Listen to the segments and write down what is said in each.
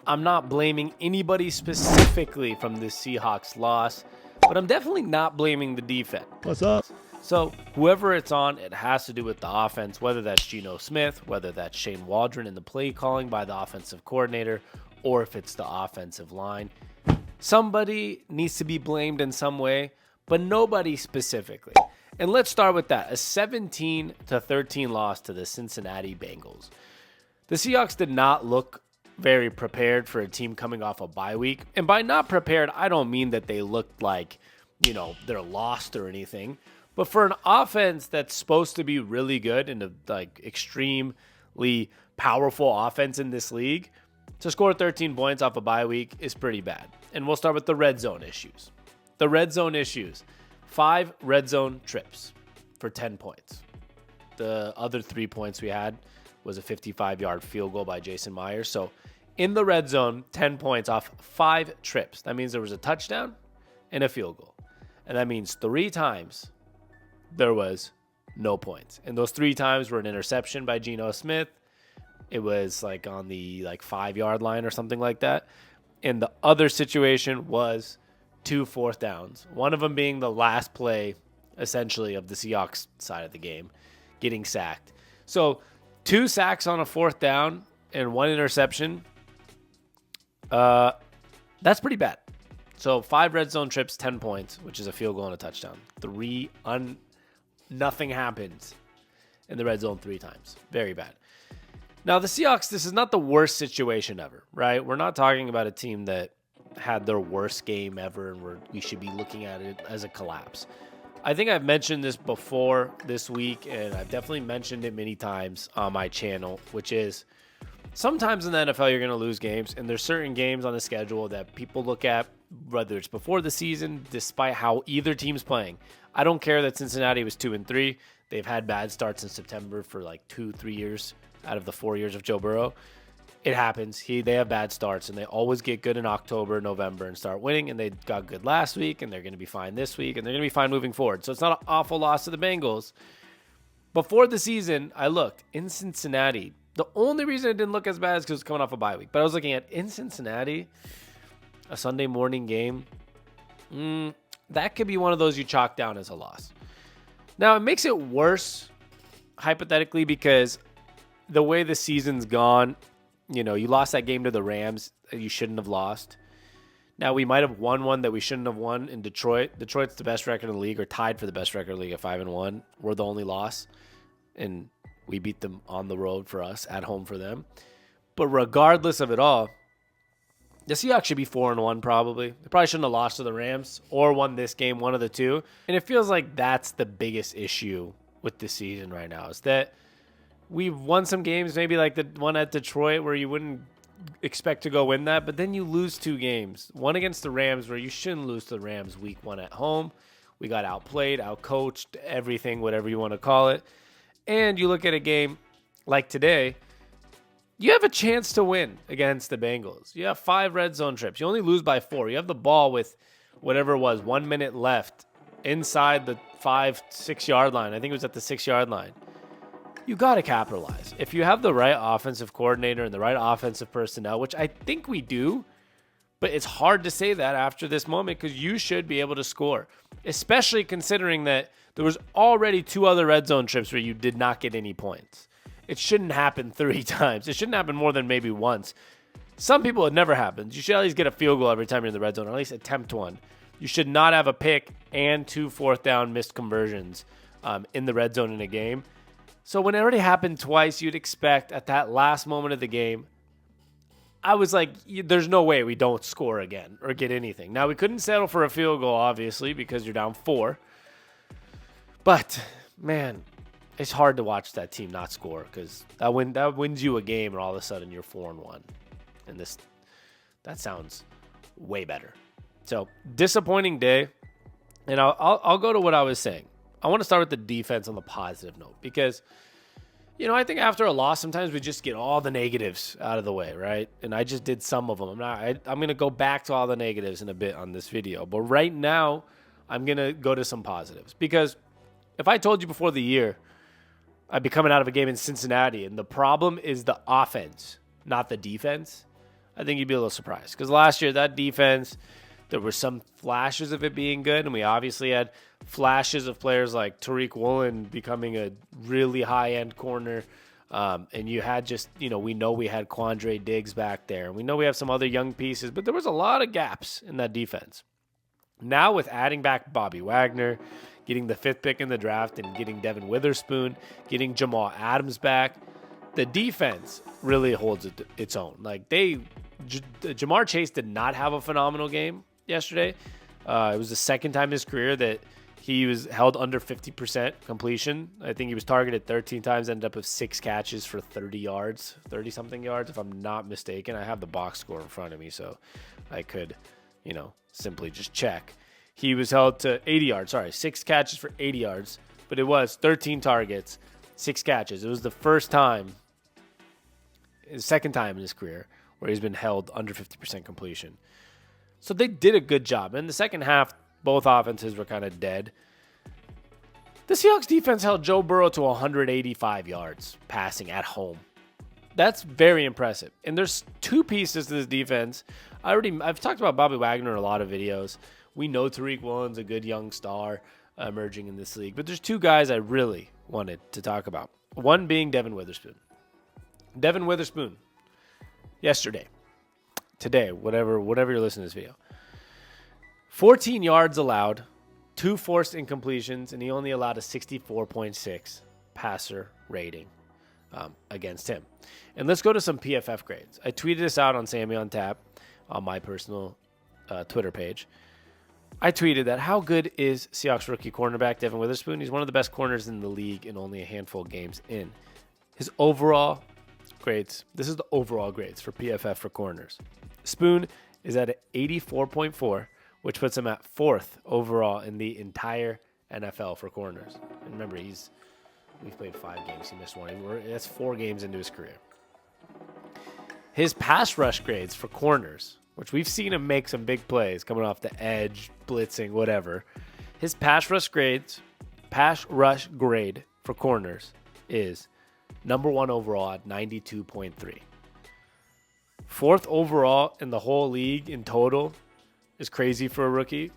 I'm not blaming anybody specifically from this Seahawks loss, but I'm definitely not blaming the defense. What's up? So whoever it's on, it has to do with the offense, whether that's Geno Smith, whether that's Shane Waldron in the play calling by the offensive coordinator, or if it's the offensive line. Somebody needs to be blamed in some way, but nobody specifically. And let's start with that. A 17-13 loss to the Cincinnati Bengals. The Seahawks did not look very prepared for a team coming off a bye week. And by not prepared, I don't mean that they looked like, they're lost or anything. But for an offense that's supposed to be really good and a extremely powerful offense in this league, to score 13 points off a bye week is pretty bad. And we'll start with the red zone issues. The red zone issues. 5 red zone trips for 10 points. The other 3 points we had was a 55-yard field goal by Jason Myers. So in the red zone, 10 points off 5 trips. That means there was a touchdown and a field goal. And that means 3 times there was no points. And those 3 times were an interception by Geno Smith. It was on the 5-yard line or something like that. And the other situation was 2 fourth downs. One of them being the last play, essentially, of the Seahawks side of the game, getting sacked. So 2 sacks on a 4th down and 1 interception. That's pretty bad. So 5 red zone trips, 10 points, which is a field goal and a touchdown. Nothing happens in the red zone 3 times. Very bad. Now, the Seahawks, this is not the worst situation ever, right? We're not talking about a team that had their worst game ever and we should be looking at it as a collapse. I think I've mentioned this before this week, and I've definitely mentioned it many times on my channel, which is sometimes in the NFL you're going to lose games, and there's certain games on the schedule that people look at, whether it's before the season, despite how either team's playing. I don't care that Cincinnati was 2-3. They've had bad starts in September for 2-3 years out of the 4 years of Joe Burrow. It happens. They have bad starts, and they always get good in October, November, and start winning, and they got good last week, and they're going to be fine this week, and they're going to be fine moving forward. So it's not an awful loss to the Bengals. Before the season, I looked in Cincinnati. The only reason it didn't look as bad is because it was coming off a bye week. But I was looking at in Cincinnati, a Sunday morning game, that could be one of those you chalk down as a loss. Now, it makes it worse, hypothetically, because the way the season's gone, you lost that game to the Rams that you shouldn't have lost. Now, we might have won one that we shouldn't have won in Detroit. Detroit's the best record in the league, or tied for the best record in the league at 5-1. We're the only loss, and we beat them on the road for us, at home for them. But regardless of it all, the Seahawks should be 4-1 probably. They probably shouldn't have lost to the Rams or won this game, one of the two. And it feels like that's the biggest issue with this season right now, is that we've won some games, maybe like the one at Detroit where you wouldn't expect to go win that, but then you lose 2 games. One against the Rams where you shouldn't lose to the Rams week 1 at home. We got outplayed, outcoached, everything, whatever you want to call it. And you look at a game like today, you have a chance to win against the Bengals. You have 5 red zone trips. You only lose by 4. You have the ball with whatever it was, 1 minute left inside the 5-6 yard line. I think it was at the 6 yard line. You got to capitalize. If you have the right offensive coordinator and the right offensive personnel, which I think we do, but it's hard to say that after this moment because you should be able to score, especially considering that there was already 2 other red zone trips where you did not get any points. It shouldn't happen 3 times. It shouldn't happen more than maybe once. Some people, it never happens. You should at least get a field goal every time you're in the red zone, or at least attempt one. You should not have a pick and 2 fourth down missed conversions in the red zone in a game. So when it already happened twice, you'd expect at that last moment of the game, I was like, there's no way we don't score again or get anything. Now, we couldn't settle for a field goal, obviously, because you're down 4. But, man, it's hard to watch that team not score because that wins you a game, and all of a sudden you're 4-1. And that sounds way better. So, disappointing day. And I'll go to what I was saying. I want to start with the defense on the positive note because, I think after a loss, sometimes we just get all the negatives out of the way, right? And I just did some of them. I'm going to go back to all the negatives in a bit on this video. But right now, I'm going to go to some positives because if I told you before the year I'd be coming out of a game in Cincinnati and the problem is the offense, not the defense, I think you'd be a little surprised. Because last year, that defense, there were some flashes of it being good, and we obviously had flashes of players like Tariq Woolen becoming a really high-end corner. And you had just, we know we had Quandre Diggs back there. And we know we have some other young pieces, but there was a lot of gaps in that defense. Now with adding back Bobby Wagner, getting the 5th pick in the draft, and getting Devin Witherspoon, getting Jamal Adams back, the defense really holds its own. Like Jamar Chase did not have a phenomenal game yesterday. It was the second time in his career that he was held under 50% completion. I think he was targeted 13 times, ended up with 6 catches for 30-something yards, if I'm not mistaken. I have the box score in front of me, so I could, simply just check. He was held to 80 yards. 6 catches for 80 yards, but it was 13 targets, 6 catches. It was the second time in his career where he's been held under 50% completion. So they did a good job. In the second half, both offenses were kind of dead. The Seahawks defense held Joe Burrow to 185 yards passing at home. That's very impressive. And there's 2 pieces to this defense. I've talked about Bobby Wagner in a lot of videos. We know Tariq Woolen's a good young star emerging in this league. But there's 2 guys I really wanted to talk about. One being Devin Witherspoon. Devin Witherspoon, today, whatever you're listening to this video. 14 yards allowed, 2 forced incompletions, and he only allowed a 64.6 passer rating against him. And let's go to some PFF grades. I tweeted this out on Sammy on Tap on my personal Twitter page. I tweeted that how good is Seahawks rookie cornerback Devin Witherspoon? He's one of the best corners in the league in only a handful of games in. His overall grades, this is the overall grades for PFF for corners. Spoon is at an 84.4, which puts him at 4th overall in the entire NFL for corners. And remember, we've played 5 games. He missed 1. That's 4 games into his career. His pass rush grades for corners, which we've seen him make some big plays coming off the edge, blitzing, whatever. His pass rush grade for corners is number 1 overall at 92.3. 4th overall in the whole league in total is crazy for a rookie.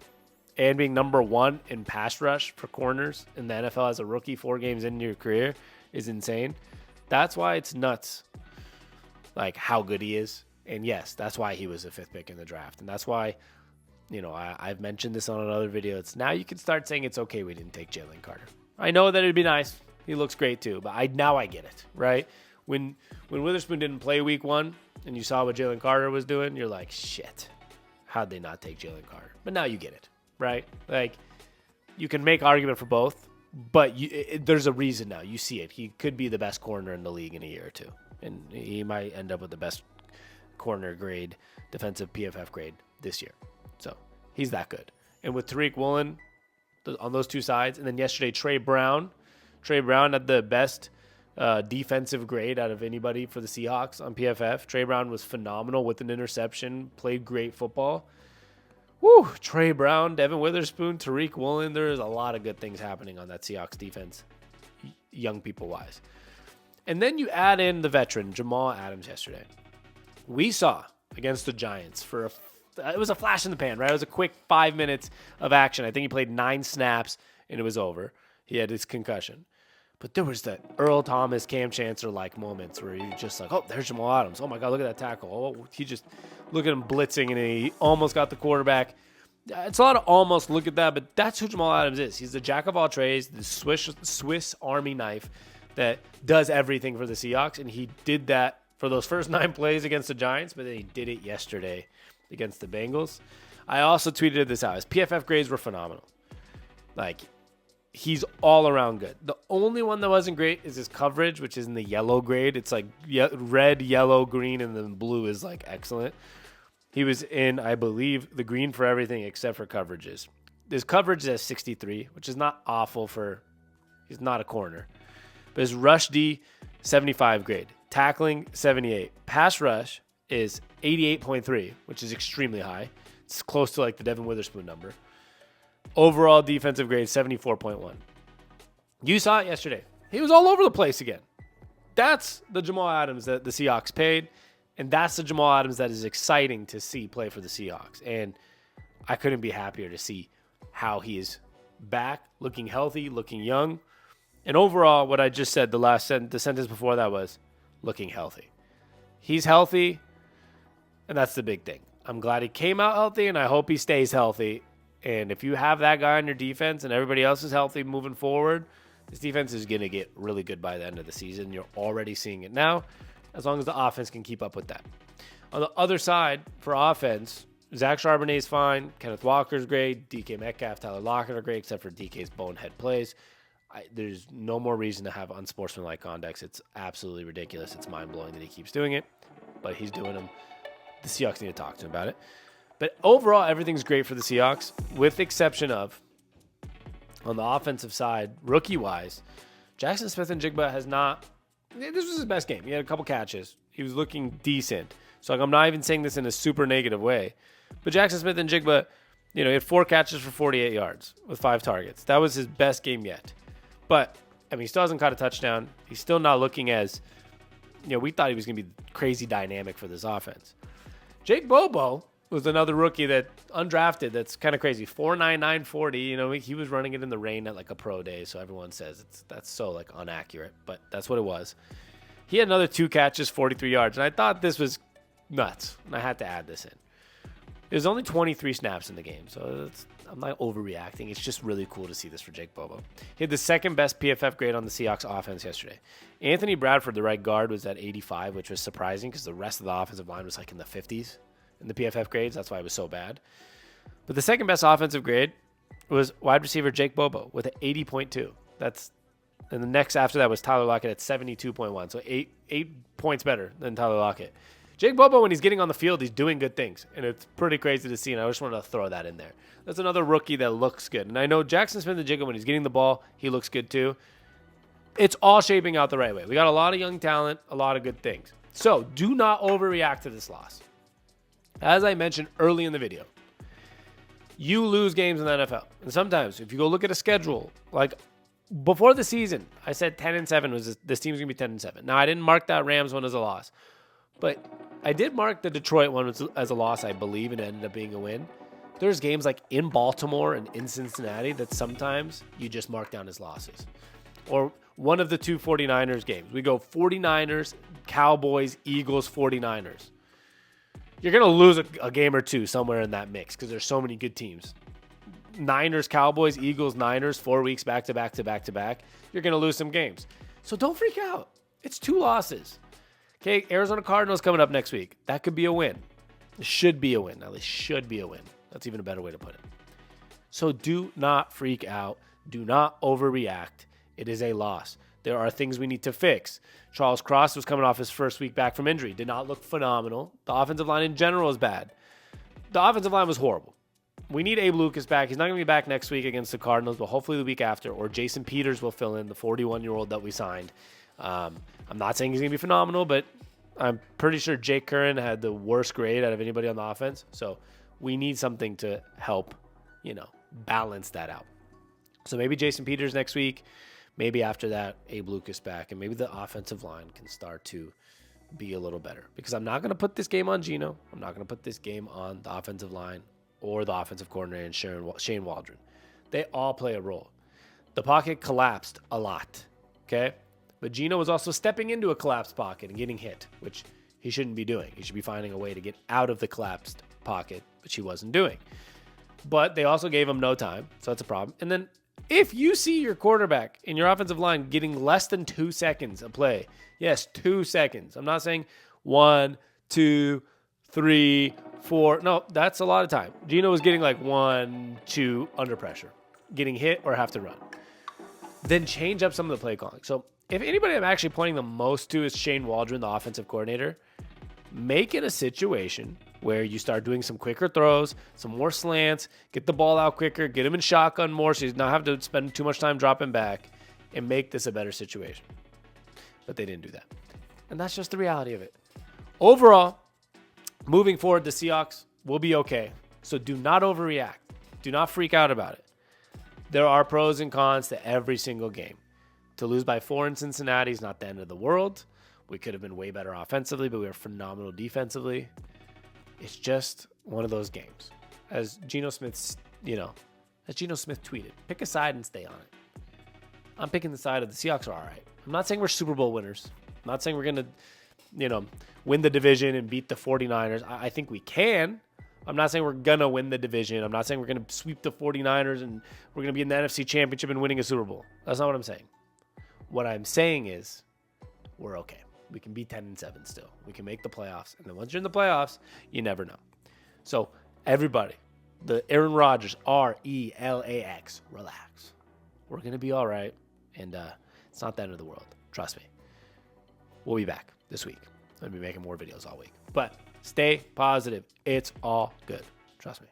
And being number 1 in pass rush for corners in the NFL as a rookie 4 games into your career is insane. That's why it's nuts, like how good he is. And yes, that's why he was a 5th pick in the draft. And that's why, I've mentioned this on another video. It's now you can start saying it's okay we didn't take Jalen Carter. I know that it'd be nice. He looks great too, but I get it, right? When Witherspoon didn't play week 1 and you saw what Jalen Carter was doing, you're like, shit, how'd they not take Jalen Carter? But now you get it, right? Like, you can make argument for both, but there's a reason now. You see it. He could be the best corner in the league in a year or 2, and he might end up with the best corner grade, defensive PFF grade this year. So he's that good. And with Tariq Woolen on those 2 sides, and then yesterday Trey Brown had the best defensive grade out of anybody for the Seahawks on PFF. Trey Brown was phenomenal with an interception, played great football. Woo! Trey Brown, Devin Witherspoon, Tariq Woolen. There's a lot of good things happening on that Seahawks defense, young people-wise. And then you add in the veteran, Jamal Adams, yesterday. We saw against the Giants it was a flash in the pan, right? It was a quick 5 minutes of action. I think he played 9 snaps, and it was over. He had his concussion. But there was that Earl Thomas, Cam Chancellor-like moments where you're just like, oh, there's Jamal Adams. Oh, my God, look at that tackle. Oh, look at him blitzing, and he almost got the quarterback. It's a lot of almost look at that, but that's who Jamal Adams is. He's the jack of all trades, the Swiss Army knife that does everything for the Seahawks, and he did that for those first 9 plays against the Giants, but then he did it yesterday against the Bengals. I also tweeted this out. His PFF grades were phenomenal. Like, he's all around good. The only one that wasn't great is his coverage, which is in the yellow grade. It's like red, yellow, green, and then blue is like excellent. He was in, I believe, the green for everything except for coverages. His coverage is at 63, which is not awful he's not a corner. But his rush D, 75 grade. Tackling, 78. Pass rush is 88.3, which is extremely high. It's close to like the Devin Witherspoon number. Overall defensive grade, 74.1. You saw it yesterday. He was all over the place again. That's the Jamal Adams that the Seahawks paid. And that's the Jamal Adams that is exciting to see play for the Seahawks. And I couldn't be happier to see how he is back, looking healthy, looking young. And overall, what I just said, the sentence before that was looking healthy. He's healthy, and that's the big thing. I'm glad he came out healthy, and I hope he stays healthy. And if you have that guy on your defense and everybody else is healthy moving forward, this defense is going to get really good by the end of the season. You're already seeing it now, as long as the offense can keep up with that. On the other side, for offense, Zach Charbonnet is fine. Kenneth Walker's great. DK Metcalf, Tyler Lockett are great, except for DK's bonehead plays. There's no more reason to have unsportsmanlike conduct. It's absolutely ridiculous. It's mind-blowing that he keeps doing it, but he's doing them. The Seahawks need to talk to him about it. But overall, everything's great for the Seahawks, with the exception of, on the offensive side, rookie-wise, Jackson Smith-Njigba has not – this was his best game. He had a couple catches. He was looking decent. So I'm not even saying this in a super negative way. But Jackson Smith-Njigba, he had 4 catches for 48 yards with 5 targets. That was his best game yet. But, he still hasn't caught a touchdown. He's still not looking as – we thought he was going to be crazy dynamic for this offense. Jake Bobo was another rookie that undrafted. That's kind of crazy. 4.99 940. He was running it in the rain at like a pro day. So everyone says that's so inaccurate, but that's what it was. He had another 2 catches, 43 yards. And I thought this was nuts. And I had to add this in. There's only 23 snaps in the game. So I'm not overreacting. It's just really cool to see this for Jake Bobo. He had the second best PFF grade on the Seahawks offense yesterday. Anthony Bradford, the right guard, was at 85, which was surprising because the rest of the offensive line was in the 50s in the PFF grades. That's why it was so bad. But the second best offensive grade was wide receiver Jake Bobo with an 80.2. And the next after that was Tyler Lockett at 72.1. So eight points better than Tyler Lockett. Jake Bobo, when he's getting on the field, he's doing good things. And it's pretty crazy to see, and I just wanted to throw that in there. That's another rookie that looks good. And I know Jackson Smith-Njigba, when he's getting the ball, he looks good too. It's all shaping out the right way. We got a lot of young talent, a lot of good things. So do not overreact to this loss. As I mentioned early in the video, you lose games in the NFL. And sometimes, if you go look at a schedule, before the season, I said 10-7 was this team's going to be 10-7. Now, I didn't mark that Rams one as a loss. But I did mark the Detroit one as a loss, I believe, and it ended up being a win. There's games in Baltimore and in Cincinnati that sometimes you just mark down as losses. Or one of the 2 49ers games. We go 49ers, Cowboys, Eagles, 49ers. You're going to lose a game or two somewhere in that mix because there's so many good teams. Niners, Cowboys, Eagles, Niners, 4 weeks back to back to back to back. You're going to lose some games. So don't freak out. It's 2 losses. Okay, Arizona Cardinals coming up next week. That could be a win. It should be a win. At least should be a win. That's even a better way to put it. So do not freak out. Do not overreact. It is a loss. There are things we need to fix. Charles Cross was coming off his first week back from injury. Did not look phenomenal. The offensive line in general is bad. The offensive line was horrible. We need Abe Lucas back. He's not going to be back next week against the Cardinals, but hopefully the week after. Or Jason Peters will fill in, the 41-year-old that we signed. I'm not saying he's going to be phenomenal, but I'm pretty sure Jake Curran had the worst grade out of anybody on the offense. So we need something to help, balance that out. So maybe Jason Peters next week. Maybe after that, Abe Lucas back. And maybe the offensive line can start to be a little better. Because I'm not going to put this game on Geno. I'm not going to put this game on the offensive line or the offensive coordinator and Shane Waldron. They all play a role. The pocket collapsed a lot. Okay? But Geno was also stepping into a collapsed pocket and getting hit, which he shouldn't be doing. He should be finding a way to get out of the collapsed pocket, which he wasn't doing. But they also gave him no time, so that's a problem. And then if you see your quarterback in your offensive line getting less than 2 seconds a play, yes, 2 seconds. I'm not saying 1, 2, 3, 4. No, that's a lot of time. Geno was getting 1, 2 under pressure, getting hit or have to run. Then change up some of the play calling. So if anybody I'm actually pointing the most to is Shane Waldron, the offensive coordinator, make it a situation where you start doing some quicker throws, some more slants, get the ball out quicker, get him in shotgun more so he's not have to spend too much time dropping back, and make this a better situation. But they didn't do that. And that's just the reality of it. Overall, moving forward, the Seahawks will be okay. So do not overreact. Do not freak out about it. There are pros and cons to every single game. To lose by 4 in Cincinnati is not the end of the world. We could have been way better offensively, but we were phenomenal defensively. It's just one of those games. As Geno Smith tweeted, pick a side and stay on it. I'm picking the side of the Seahawks are all right. I'm not saying we're Super Bowl winners. I'm not saying we're going to, win the division and beat the 49ers. I think we can. I'm not saying we're going to win the division. I'm not saying we're going to sweep the 49ers and we're going to be in the NFC Championship and winning a Super Bowl. That's not what I'm saying. What I'm saying is we're okay. We can be 10-7 still. We can make the playoffs. And then once you're in the playoffs, you never know. So everybody, the Aaron Rodgers, RELAX, relax. We're going to be all right. And it's not the end of the world. Trust me. We'll be back this week. I'll be making more videos all week. But stay positive. It's all good. Trust me.